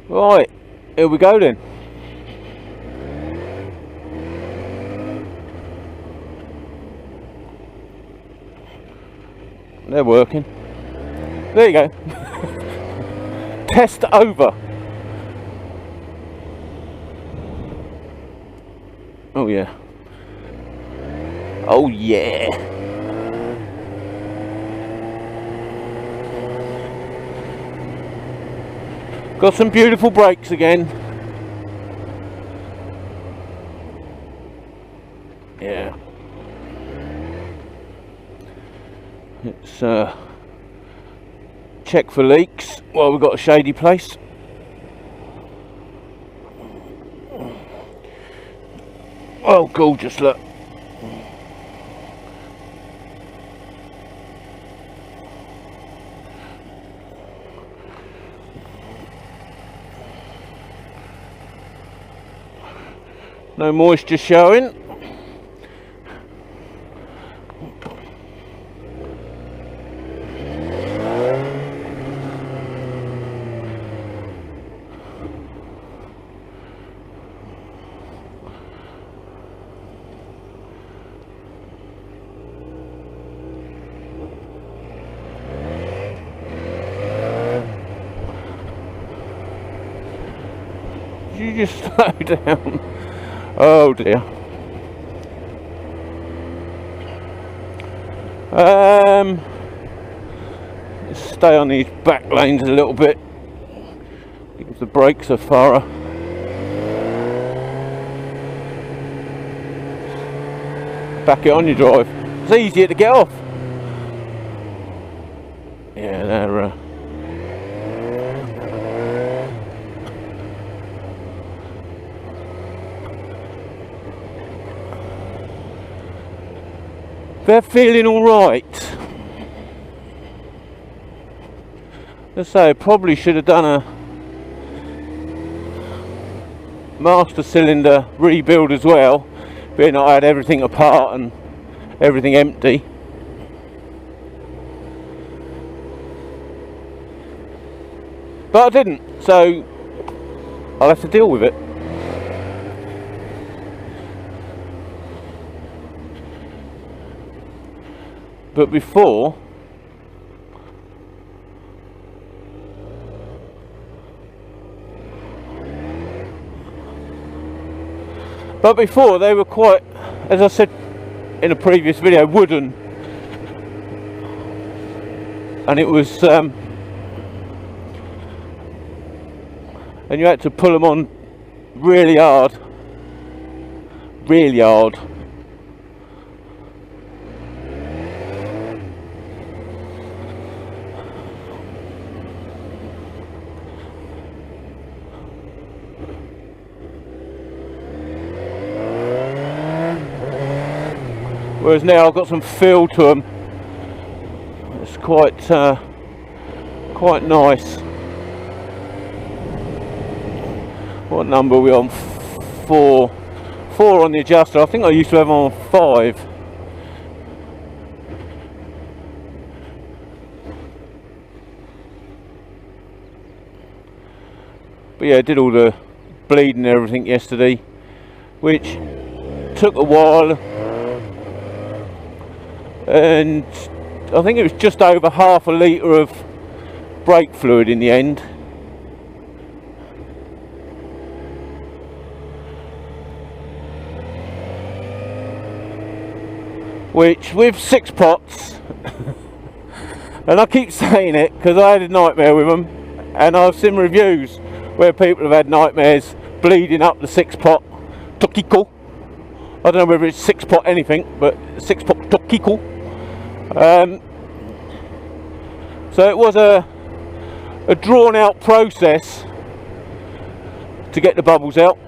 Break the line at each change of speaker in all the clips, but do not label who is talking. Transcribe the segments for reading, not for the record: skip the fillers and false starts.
Right, here we go then. They're working. There you go. Test over. Oh yeah. Oh yeah. Got some beautiful brakes again. Yeah. It's check for leaks while we've got a shady place. Oh, gorgeous, look. No moisture showing. You just slow down. Oh dear. Let's stay on these back lanes a little bit because the brakes are thorough. Back it on your drive. It's easier to get off. Yeah, they're feeling all right. Let's say I probably should have done a master cylinder rebuild as well, being I had everything apart and everything empty. But I didn't, so I'll have to deal with it. But before they were quite, as I said in a previous video, wooden, and it was and you had to pull them on really hard. Whereas now I've got some feel to them. It's quite nice. What number are we on? 4 on the adjuster. I think I used to have them on 5. But yeah, I did all the bleeding and everything yesterday, which took a while. And I think it was just over half a litre of brake fluid in the end. Which, with 6 pots, and I keep saying it because I had a nightmare with them, and I've seen reviews where people have had nightmares bleeding up the 6 pot tokiko. I don't know whether it's 6 pot anything, but 6 pot tokiko. So it was a drawn out process to get the bubbles out.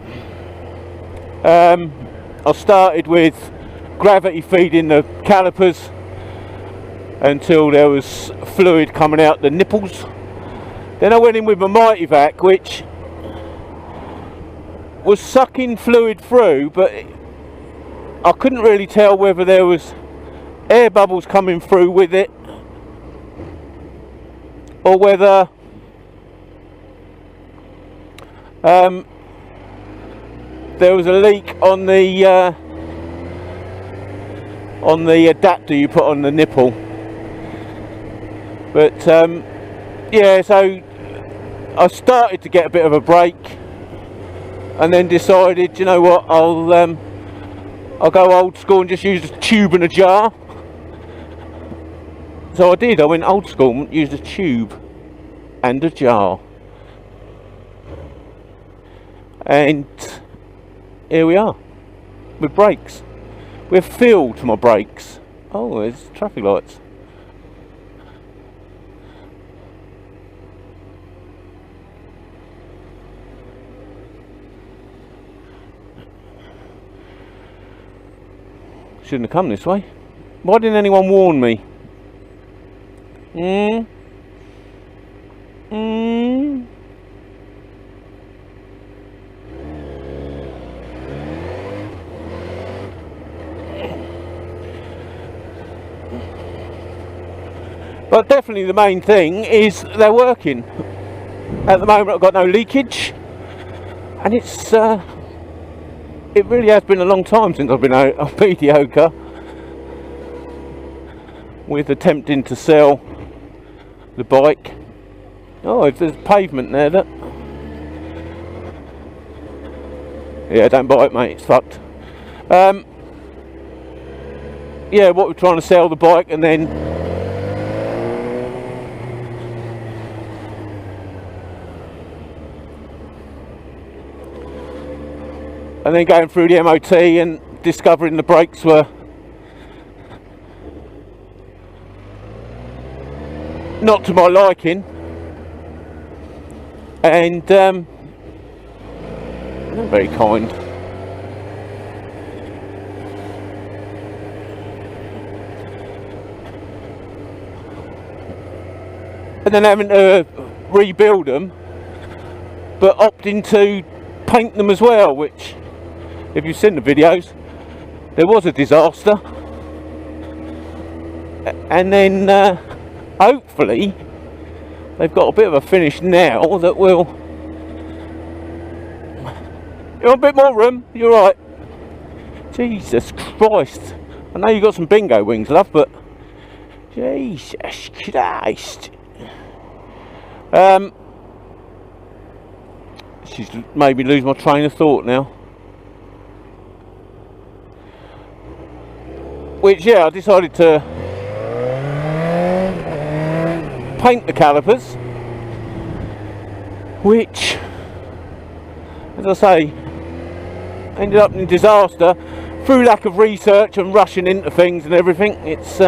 I started with gravity feeding the calipers until there was fluid coming out the nipples. Then I went in with my Mighty Vac, which was sucking fluid through, but I couldn't really tell whether there was air bubbles coming through with it or whether There was a leak on the adapter you put on the nipple, but yeah, so I started to get a bit of a break, and then decided, you know what, I'll go old school and just use a tube and a jar. So I did. I went old school and used a tube and a jar, and here we are with brakes. We're filled to my brakes. Oh, there's traffic lights. Shouldn't have come this way. Why didn't anyone warn me? But definitely the main thing is they're working. At the moment I've got no leakage, and it's it really has been a long time since I've been mediocre with attempting to sell the bike. Oh, if there's pavement there, that, yeah, don't buy it, mate, it's fucked. Yeah, what we're trying to sell the bike, and then going through the MOT and discovering the brakes were not to my liking, and not very kind. And then having to rebuild them, but opting to paint them as well, which, if you've seen the videos, there was a disaster. And then hopefully they've got a bit of a finish now that will... You want a bit more room? You're right. Jesus Christ. I know you got some bingo wings, love, but Jesus Christ. She's made me lose my train of thought now. Which, yeah, I decided to paint the calipers, which, as I say, ended up in disaster through lack of research and rushing into things and everything. It's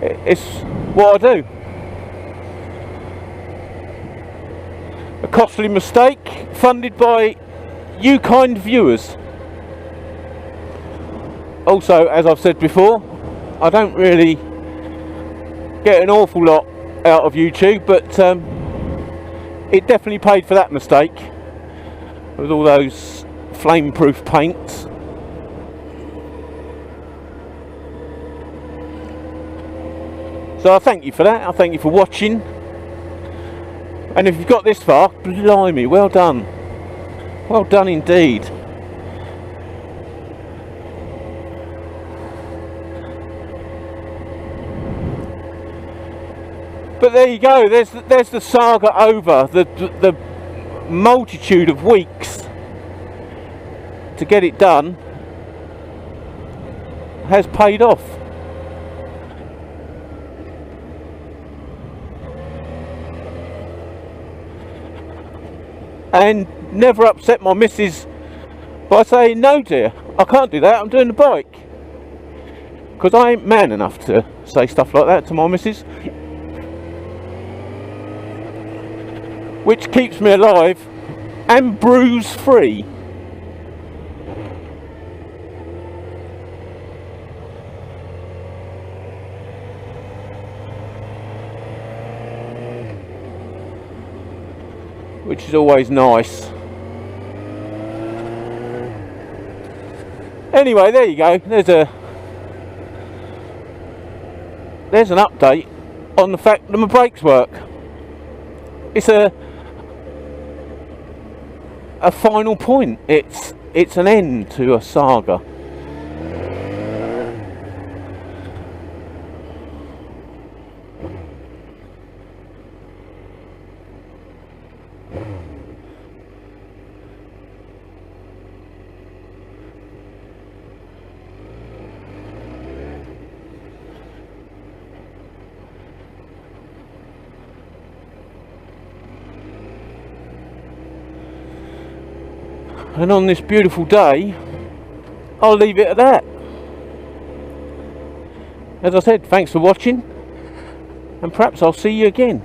it's what I do. A costly mistake funded by you kind viewers. Also, as I've said before, I don't really get an awful lot out of YouTube, but it definitely paid for that mistake with all those flame-proof paints. So I thank you for that. I thank you for watching. And if you've got this far, blimey, well done. Well done indeed. But there you go, there's the saga over. The multitude of weeks to get it done has paid off. And never upset my missus by saying, no dear, I can't do that, I'm doing the bike. Because I ain't man enough to say stuff like that to my missus. Which keeps me alive and bruise free. Which is always nice. Anyway, there you go. There's an update on the fact that my brakes work. It's a a final point. It's an end to a saga. And on this beautiful day, I'll leave it at that. As I said, thanks for watching, and perhaps I'll see you again.